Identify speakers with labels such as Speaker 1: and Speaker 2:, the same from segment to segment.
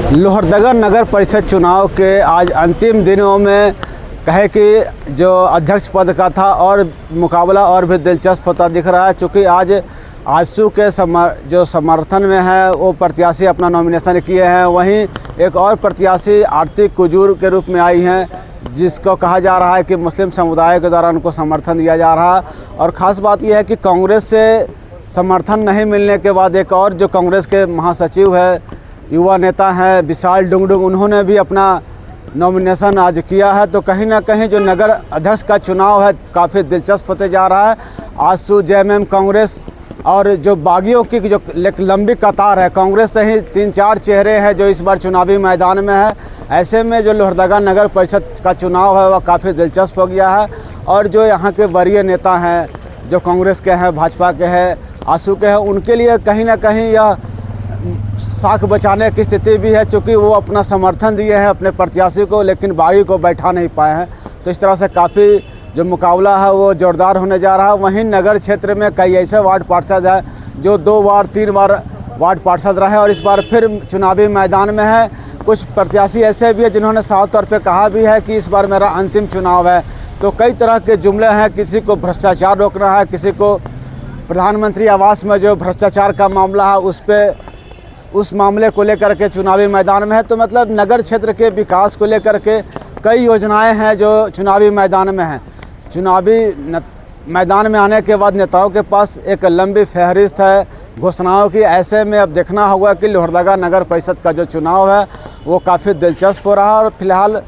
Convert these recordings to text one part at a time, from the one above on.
Speaker 1: लोहरदगा नगर परिषद चुनाव के आज अंतिम दिनों में कहे कि जो अध्यक्ष पद का था और मुकाबला और भी दिलचस्प होता दिख रहा है, चूँकि आज आजसू के जो समर्थन में है वो प्रत्याशी अपना नॉमिनेशन किए हैं। वहीं एक और प्रत्याशी आरती कुजूर के रूप में आई हैं, जिसको कहा जा रहा है कि मुस्लिम समुदाय के द्वारा उनको समर्थन दिया जा रहा है। और ख़ास बात यह है कि कांग्रेस से समर्थन नहीं मिलने के बाद एक और जो कांग्रेस के महासचिव है, युवा नेता हैं विशाल डुंगडुंग, उन्होंने भी अपना नॉमिनेशन आज किया है। तो कहीं ना कहीं जो नगर अध्यक्ष का चुनाव है काफ़ी दिलचस्प होते जा रहा है। आजसू, जेएमएम, कांग्रेस और जो बागियों की जो लंबी कतार है, कांग्रेस से ही 3-4 चेहरे हैं जो इस बार चुनावी मैदान में है। ऐसे में जो लोहरदगा नगर परिषद का चुनाव है वह काफ़ी दिलचस्प हो गया है। और जो यहाँ के वरीय नेता हैं, जो कांग्रेस के हैं, भाजपा के हैं, आजसू के हैं, उनके लिए कहीं ना कहीं यह साख बचाने की स्थिति भी है, क्योंकि वो अपना समर्थन दिए हैं अपने प्रत्याशी को, लेकिन बागी को बैठा नहीं पाए हैं। तो इस तरह से काफ़ी जो मुकाबला है वो जोरदार होने जा रहा है। वहीं नगर क्षेत्र में कई ऐसे वार्ड पार्षद हैं जो 2 बार 3 बार वार्ड पार्षद रहे और इस बार फिर चुनावी मैदान में है। कुछ प्रत्याशी ऐसे भी हैं जिन्होंने साफ तौर पे कहा भी है कि इस बार मेरा अंतिम चुनाव है। तो कई तरह के जुमले हैं, किसी को भ्रष्टाचार रोकना है, किसी को प्रधानमंत्री आवास में जो भ्रष्टाचार का मामला है उस मामले को लेकर के चुनावी मैदान में है। तो मतलब नगर क्षेत्र के विकास को लेकर के कई योजनाएं हैं जो चुनावी मैदान में हैं। चुनावी मैदान में आने के बाद नेताओं के पास एक लंबी फहरिस्त है घोषणाओं की। ऐसे में अब देखना होगा कि लोहरदगा नगर परिषद का जो चुनाव है वो काफ़ी दिलचस्प हो रहा है। और फिलहाल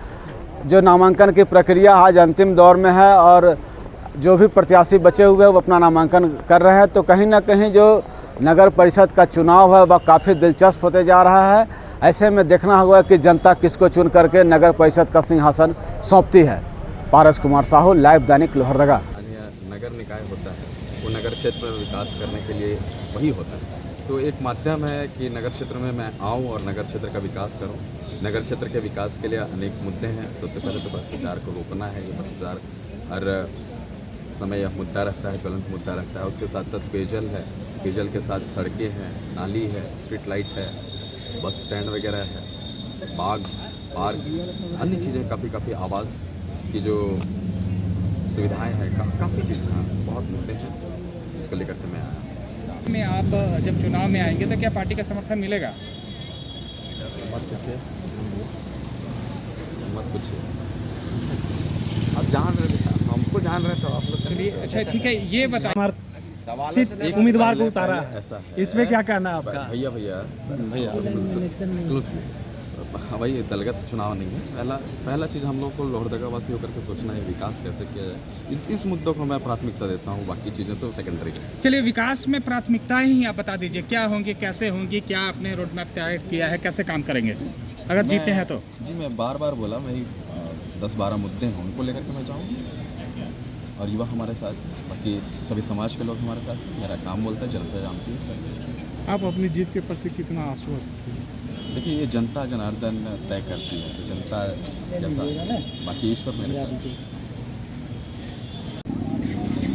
Speaker 1: जो नामांकन की प्रक्रिया आज अंतिम दौर में है और जो भी प्रत्याशी बचे हुए हैं वो अपना नामांकन कर रहे हैं। तो कहीं ना कहीं जो नगर परिषद का चुनाव है वह काफ़ी दिलचस्प होते जा रहा है। ऐसे में देखना होगा कि जनता किसको चुन करके नगर परिषद का सिंहासन सौंपती है। पारस कुमार साहू, लाइव दैनिक, लोहरदगा।
Speaker 2: नगर निकाय होता है वो नगर क्षेत्र में विकास करने के लिए वही होता है। तो एक माध्यम है कि नगर क्षेत्र में मैं आऊँ और नगर क्षेत्र का विकास करूँ। नगर क्षेत्र के विकास के लिए अनेक मुद्दे हैं। सबसे पहले तो भ्रष्टाचार को रोकना है। ये भ्रष्टाचार हर समय यह मुद्दा रहता है, ज्वलंत मुद्दा रहता है। उसके साथ साथ पेयजल है, पेयजल के साथ सड़कें हैं, नाली है, स्ट्रीट लाइट है, बस स्टैंड वगैरह है, बाग, पार्क, अन्य चीज़ें काफ़ी आवास की जो सुविधाएं हैं, काफ़ी चीज़ें हैं, बहुत मुद्दे हैं जिसको लेकर के मैं आया।
Speaker 3: में आप जब चुनाव में आएंगे तो क्या पार्टी का समर्थन मिलेगा?
Speaker 2: मत पूछिए, आप जान रहे हैं, हमको जान रहे तो आप लोग।
Speaker 3: चलिए, अच्छा ठीक है, ये बताएं
Speaker 4: एक उम्मीदवार को उतारा है,
Speaker 2: ऐसा है।
Speaker 4: इसमें क्या कहना है आपका?
Speaker 2: भैया वही दलगत चुनाव नहीं है। पहला चीज़ हम लोग को लोहरदगा वासी होकर के सोचना है विकास कैसे किया जाए। इस मुद्दों को मैं प्राथमिकता देता हूँ, बाकी चीज़ें तो सेकेंडरी है।
Speaker 3: चलिए, विकास में प्राथमिकताएं ही आप बता दीजिए, क्या होंगी, कैसे होंगी, क्या आपने रोड मैप तैयार किया है, कैसे काम करेंगे अगर जीते हैं तो?
Speaker 2: जी, मैं बार बोला, वही 10-12 मुद्दे हैं, उनको लेकर के मैं जाऊँगा और युवा हमारे साथ, बाकी सभी समाज के लोग हमारे साथ। मेरा काम बोलता है, जनता जानती है सर।
Speaker 4: आप अपनी जीत के प्रति कितना आश्वस्त हैं?
Speaker 2: देखिए, ये जनता जनार्दन तय करती है, तो जनता जैसा, बाकी ईश्वर मेरे साथ।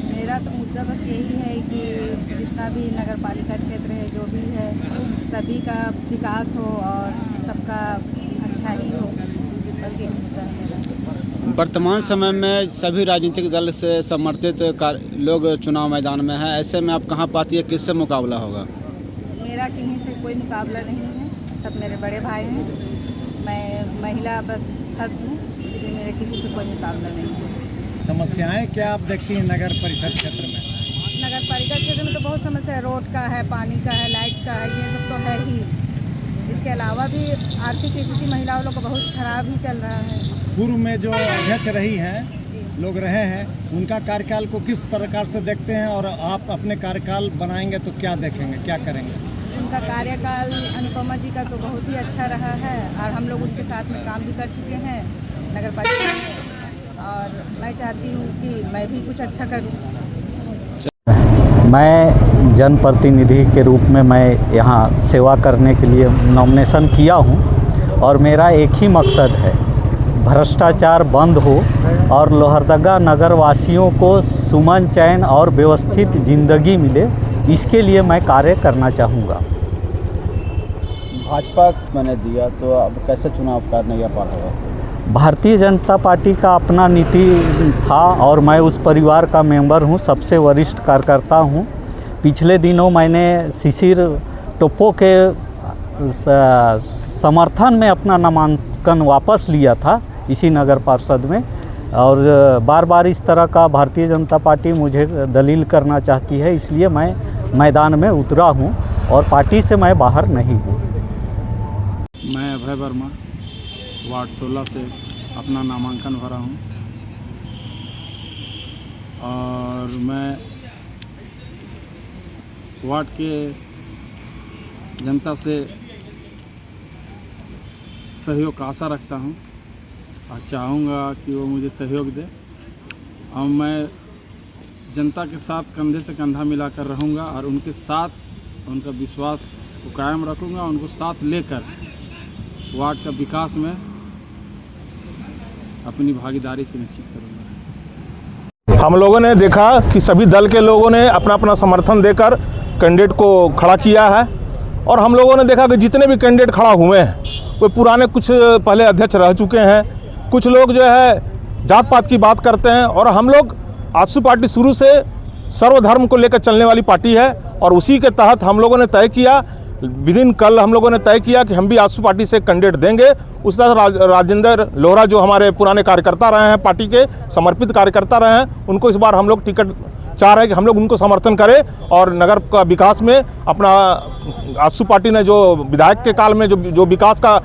Speaker 5: मेरा तो मुद्दा बस यही है कि जितना भी नगर पालिका क्षेत्र है, जो भी है, सभी का विकास हो और सबका अच्छा ही हो, बस यही मुद्दा है मेरा।
Speaker 1: वर्तमान समय में सभी राजनीतिक दल से समर्थित लोग चुनाव मैदान में हैं। ऐसे में आप कहाँ पाती है किससे मुकाबला होगा?
Speaker 5: मेरा किन्हीं से कोई मुकाबला नहीं है, सब मेरे बड़े भाई हैं। मैं महिला बस फर्स्ट हूँ, इसलिए मेरे किसी से कोई मुकाबला नहीं है।
Speaker 4: समस्याएं क्या आप देखती हैं नगर परिषद क्षेत्र में?
Speaker 5: नगर पालिका क्षेत्र में तो बहुत समस्या है, रोड का है, पानी का है, लाइट का है, ये सब तो है ही। इसके अलावा भी आर्थिक स्थिति महिलाओं लोग को बहुत खराब ही चल रहा है।
Speaker 4: पूर्व में जो अध्यक्ष रही हैं, लोग रहे हैं, उनका कार्यकाल को किस प्रकार से देखते हैं और आप अपने कार्यकाल बनाएंगे तो क्या देखेंगे, क्या करेंगे?
Speaker 5: उनका कार्यकाल अनुपमा जी का तो बहुत ही अच्छा रहा है और हम लोग उनके साथ में काम भी कर चुके हैं नगर पालिका में, और मैं चाहती हूँ कि मैं भी कुछ अच्छा करूँ।
Speaker 6: मैं जनप्रतिनिधि के रूप में मैं यहाँ सेवा करने के लिए नॉमिनेशन किया हूँ और मेरा एक ही मकसद है, भ्रष्टाचार बंद हो और लोहरदगा नगर वासियों को सुमन चैन और व्यवस्थित ज़िंदगी मिले, इसके लिए मैं कार्य करना चाहूँगा।
Speaker 1: भाजपा मैंने दिया, तो अब कैसे चुनाव का नैया पार होगा?
Speaker 6: भारतीय जनता पार्टी का अपना नीति था और मैं उस परिवार का मेंबर हूं, सबसे वरिष्ठ कार्यकर्ता हूं। पिछले दिनों मैंने शिशिर टोप्पो के समर्थन में अपना नामांकन वापस लिया था इसी नगर पार्षद में, और बार बार इस तरह का भारतीय जनता पार्टी मुझे दलील करना चाहती है, इसलिए मैं मैदान में उतरा हूं और पार्टी से मैं बाहर नहीं हूं।
Speaker 7: मैं अभय वर्मा वार्ड 16 से अपना नामांकन भरा हूं और मैं वार्ड के जनता से सहयोग का आशा रखता हूं और चाहूँगा कि वो मुझे सहयोग दे और मैं जनता के साथ कंधे से कंधा मिलाकर रहूँगा और उनके साथ उनका विश्वास को कायम रखूँगा, उनको साथ लेकर वार्ड का विकास में अपनी भागीदारी सुनिश्चित करूँगा।
Speaker 8: हम लोगों ने देखा कि सभी दल के लोगों ने अपना अपना समर्थन देकर कैंडिडेट को खड़ा किया है और हम लोगों ने देखा कि जितने भी कैंडिडेट खड़ा हुए हैं वो पुराने कुछ पहले अध्यक्ष रह चुके हैं, कुछ लोग जो है जात पात की बात करते हैं और हम लोग आजसू पार्टी शुरू से सर्वधर्म को लेकर चलने वाली पार्टी है और उसी के तहत हम लोगों ने तय किया, विदिन कल हम लोगों ने तय किया कि हम भी आजसू पार्टी से कैंडिडेट देंगे। उस तरह राजेंद्र लोहरा जो हमारे पुराने कार्यकर्ता रहे हैं, पार्टी के समर्पित कार्यकर्ता रहे हैं, उनको इस बार हम लोग टिकट चाह रहे हैं कि हम लोग उनको समर्थन करें और नगर का विकास में अपना आजसू पार्टी ने जो विधायक के काल में जो विकास का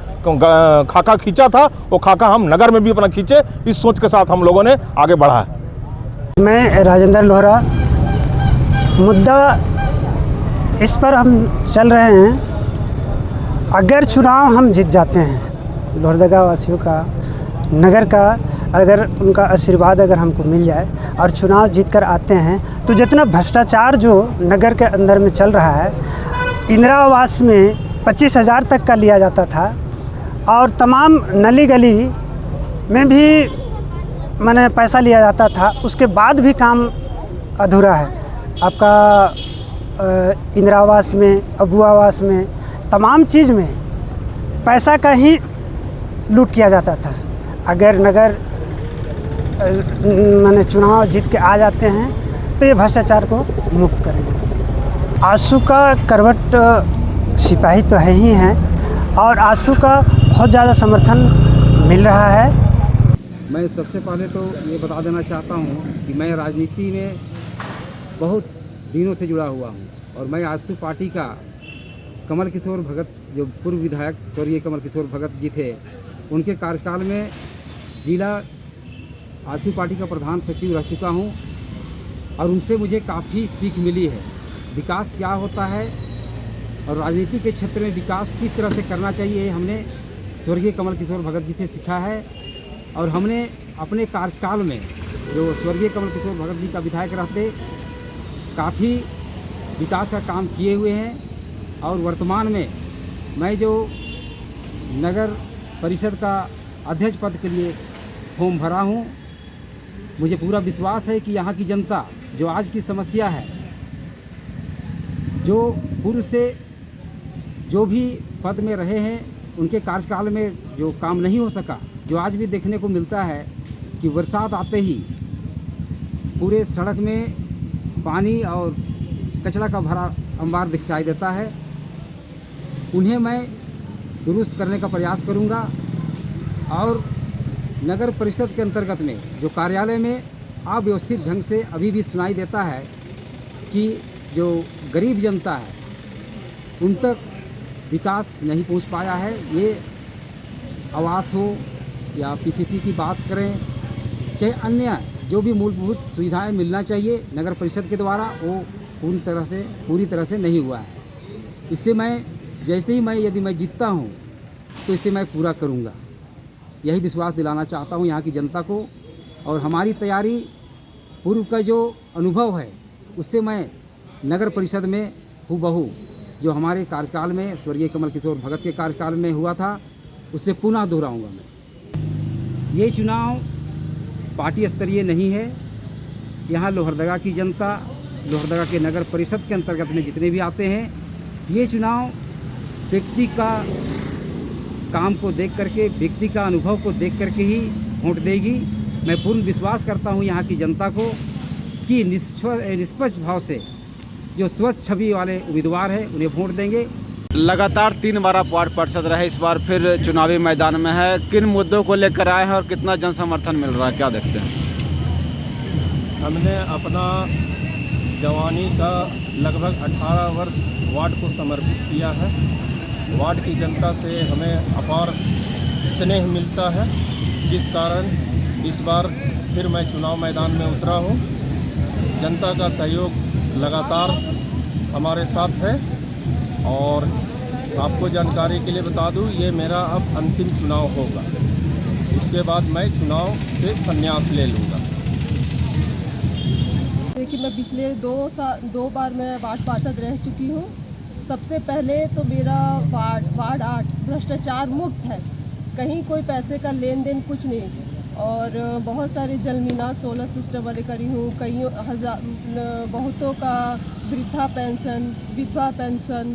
Speaker 8: खाका खींचा था वो खाका हम नगर में भी अपना खींचे, इस सोच के साथ हम लोगों ने आगे बढ़ा है।
Speaker 9: मैं राजेंद्र लोहरा, मुद्दा इस पर हम चल रहे हैं, अगर चुनाव हम जीत जाते हैं, लोहरदगा वासियों का, नगर का अगर उनका आशीर्वाद अगर हमको मिल जाए और चुनाव जीतकर आते हैं तो जितना भ्रष्टाचार जो नगर के अंदर में चल रहा है, इंदिरा आवास में 25,000 तक का लिया जाता था और तमाम नली गली में भी मैंने पैसा लिया जाता था, उसके बाद भी काम अधूरा है। आपका इंदिरा आवास में, अबू आवास में, तमाम चीज़ में पैसा का ही लूट किया जाता था। अगर नगर मैंने चुनाव जीत के आ जाते हैं तो ये भ्रष्टाचार को मुक्त करेंगे। आजसू का करवट सिपाही तो है ही हैं और आजसू का बहुत ज़्यादा समर्थन मिल रहा है।
Speaker 10: मैं सबसे पहले तो ये बता देना चाहता हूँ कि मैं राजनीति में बहुत दिनों से जुड़ा हुआ हूँ और मैं आजसू पार्टी का कमल किशोर भगत, जो पूर्व विधायक स्वर्गीय कमल किशोर भगत जी थे, उनके कार्यकाल में जिला आजसू पार्टी का प्रधान सचिव रह चुका हूँ और उनसे मुझे काफ़ी सीख मिली है, विकास क्या होता है और राजनीति के क्षेत्र में विकास किस तरह से करना चाहिए, हमने स्वर्गीय कमल किशोर भगत जी से सीखा है। और हमने अपने कार्यकाल में जो स्वर्गीय कमल किशोर भगत जी का विधायक रहते काफ़ी विकास का काम किए हुए हैं और वर्तमान में मैं जो नगर परिषद का अध्यक्ष पद के लिए फॉर्म भरा हूं, मुझे पूरा विश्वास है कि यहाँ की जनता जो आज की समस्या है, जो पूर्व से जो भी पद में रहे हैं उनके कार्यकाल में जो काम नहीं हो सका, जो आज भी देखने को मिलता है कि बरसात आते ही पूरे सड़क में पानी और कचरा का भरा अंबार दिखाई देता है, उन्हें मैं दुरुस्त करने का प्रयास करूंगा। और नगर परिषद के अंतर्गत में जो कार्यालय में अव्यवस्थित ढंग से अभी भी सुनाई देता है कि जो गरीब जनता है उन तक विकास नहीं पहुंच पाया है, ये आवास हो या पीसीसी की बात करें, चाहे अन्य जो भी मूलभूत सुविधाएं मिलना चाहिए नगर परिषद के द्वारा, वो पूरी तरह से नहीं हुआ है। इससे मैं जैसे ही यदि मैं जीतता हूं तो इसे मैं पूरा करूंगा, यही विश्वास दिलाना चाहता हूं यहाँ की जनता को। और हमारी तैयारी, पूर्व का जो अनुभव है उससे मैं नगर परिषद में हूबहू जो हमारे कार्यकाल में स्वर्गीय कमल किशोर भगत के कार्यकाल में हुआ था उससे पुनः दोहराऊंगा। मैं ये चुनाव पार्टी स्तरीय नहीं है, यहाँ लोहरदगा की जनता, लोहरदगा के नगर परिषद के अंतर्गत में जितने भी आते हैं, ये चुनाव व्यक्ति का काम को देख करके, व्यक्ति का अनुभव को देख करके ही वोट देगी। मैं पूर्ण विश्वास करता हूँ यहाँ की जनता को कि निष्पक्ष भाव से जो स्वच्छ छवि वाले उम्मीदवार हैं उन्हें वोट देंगे।
Speaker 1: लगातार 3 बार आप वार्ड पार्षद रहे, इस बार फिर चुनावी मैदान में है। किन मुद्दों को लेकर आए हैं और कितना जन समर्थन मिल रहा है, क्या देखते हैं?
Speaker 11: हमने अपना जवानी का लगभग 18 वर्ष वार्ड को समर्पित किया है। वार्ड की जनता से हमें अपार स्नेह मिलता है, जिस कारण इस बार फिर मैं चुनाव मैदान में उतरा हूँ। जनता का सहयोग लगातार हमारे साथ है और आपको जानकारी के लिए बता दूं, ये मेरा अब अंतिम चुनाव होगा। इसके बाद मैं चुनाव से संन्यास ले लूँगा।
Speaker 12: देखिए, मैं पिछले 2 बार मैं वार्ड पार्षद रह चुकी हूँ। सबसे पहले तो मेरा वार्ड 8 भ्रष्टाचार मुक्त है, कहीं कोई पैसे का लेन देन कुछ नहीं। और बहुत सारे जल मीनार सोलर सिस्टम वाले करी हूँ, कई बहुतों का वृद्धा पेंशन, विधवा पेंशन,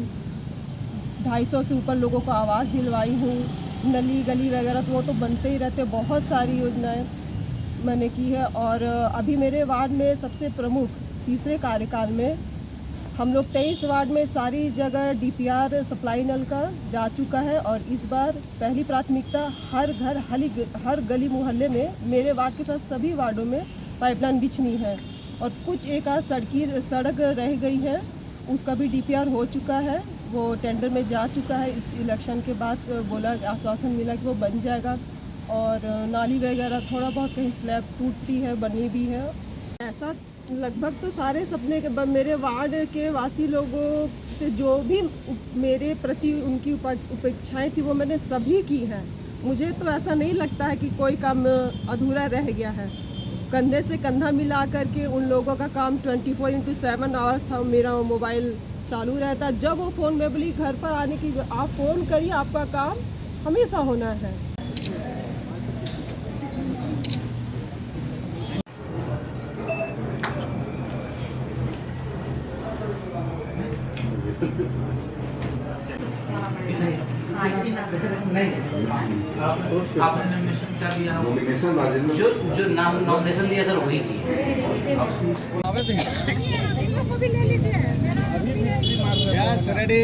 Speaker 12: 250 से ऊपर लोगों को आवास दिलवाई हूँ। नली गली वगैरह तो वो तो बनते ही रहते, बहुत सारी योजनाएं मैंने की है। और अभी मेरे वार्ड में सबसे प्रमुख तीसरे कार्यकाल में हम लोग 23 वार्ड में सारी जगह DPR सप्लाई नल का जा चुका है। और इस बार पहली प्राथमिकता हर घर हर गली मोहल्ले में मेरे वार्ड के साथ सभी वार्डों में पाइपलाइन बिछनी है। और कुछ एक आध सड़क रह गई है, उसका भी DPR हो चुका है, वो टेंडर में जा चुका है। इस इलेक्शन के बाद बोला, आश्वासन मिला कि वो बन जाएगा। और नाली वगैरह थोड़ा बहुत कहीं स्लैब टूटती है, बनी भी है। ऐसा लगभग तो सारे सपने के मेरे वार्ड के वासी लोगों से जो भी मेरे प्रति उनकी अपेक्षाएं थी वो मैंने सभी की हैं। मुझे तो ऐसा नहीं लगता है कि कोई काम अधूरा रह गया है। कंधे से कंधा मिला करके उन लोगों का काम 24/7 आवर्स मेरा मोबाइल चालू रहता है। जब वो फ़ोन में बोली घर पर आने की, आप फ़ोन करिए, आपका काम हमेशा होना है।
Speaker 13: आपने नॉमिनेशन क्या दिया? जो नॉमिनेशन दिया सर वही चाहिए।
Speaker 4: Yes, ready.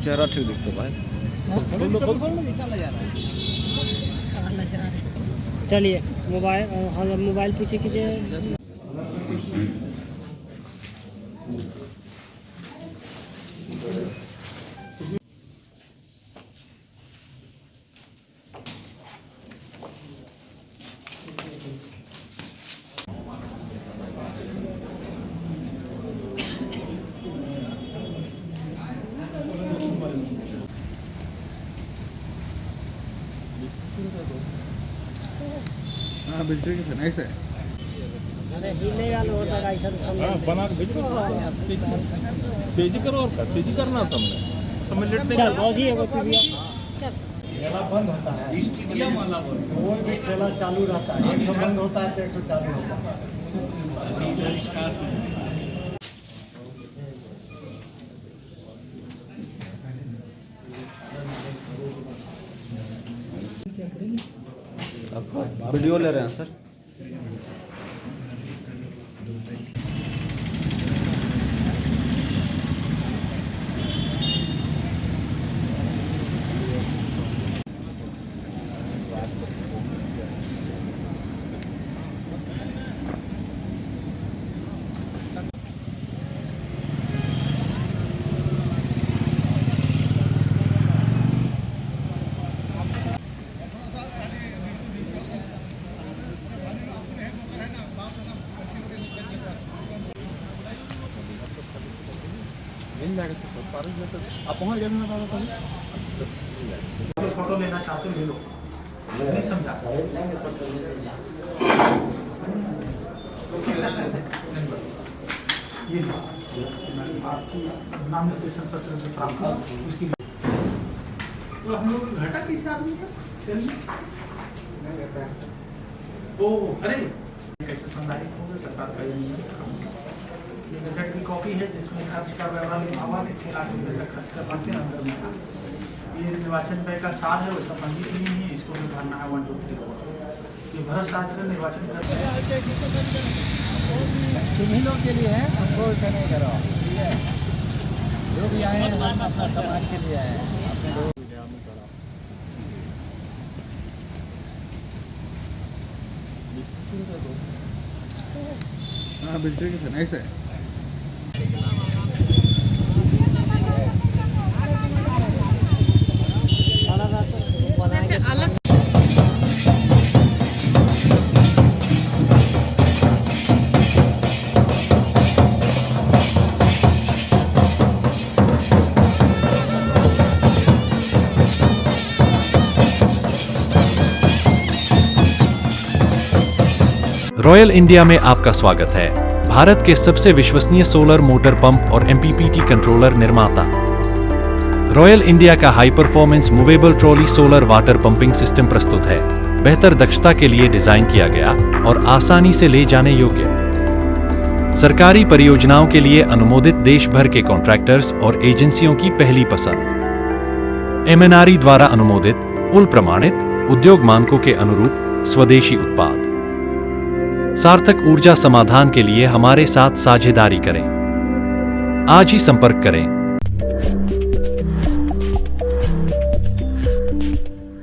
Speaker 1: चेहरा ठीक दिखता भाई।
Speaker 14: चलिए मोबाइल पीछे कीजिए।
Speaker 4: हाँ, बिल्कुल ऐसे
Speaker 14: अरे हिलेगा ना होता है ऐसा।
Speaker 8: हाँ, बना के भेज दो। तेजी करो और तेजी करना समय लेट नहीं
Speaker 14: चल रोजी है वो भी चल।
Speaker 4: खेला बंद होता है, कोई भी खेला चालू रहता है, एक तो बंद होता है तो एक तो चालू होता है।
Speaker 1: वीडियो ले रहे हैं सर।
Speaker 2: मिल जाएगा सर, पारस जैसे आप पहुँच गए ना दादा तभी।
Speaker 13: फोटो लेना चाहते ले लो, नहीं समझा। ये आपकी नाम निर्देशन पत्र जो प्राप्त हुआ उसकी तो हम लोग घटा किसी आदमी का ओ अरे ऐसे संधारित होंगे सरकार का ये बजट की कॉपी है जिसमें खर्च का व्यवहार लिखा हुआ है 6 लाख रुपये तक खर्च करवा के अंदर में था। ये निर्वाचन व्यय का सार है, उसका पंजीकरण नहीं है, इसको भी भरना है 1 2 3 4। ये भ्रष्ट आचरण निर्वाचन
Speaker 4: तुम्ही लोग के लिए है, हमको ऐसा नहीं करो। जो भी आए हैं हम अपना समाज के लिए आए हैं। हाँ बिल्कुल ऐसे
Speaker 5: अलग
Speaker 15: रॉयल इंडिया में आपका स्वागत है। भारत के सबसे विश्वसनीय सोलर मोटर पंप और एमपीपीटी कंट्रोलर निर्माता। रॉयल इंडिया का high performance movable trolley solar water pumping system प्रस्तुत है। बेहतर दक्षता के लिए डिजाइन किया गया और आसानी से ले जाने योग्य। सरकारी परियोजनाओं के लिए अनुमोदित देश भर के कॉन्ट्रैक्टर्स और एजेंसियों की पहली पसंद। एमएनआरई द्वारा अनुमोदित, उल प्रमाणित, उद्योग मानकों के अनुरूप स्वदेशी उत्पाद। सार्थक ऊर्जा समाधान के लिए हमारे साथ साझेदारी करें। आज ही संपर्क करें।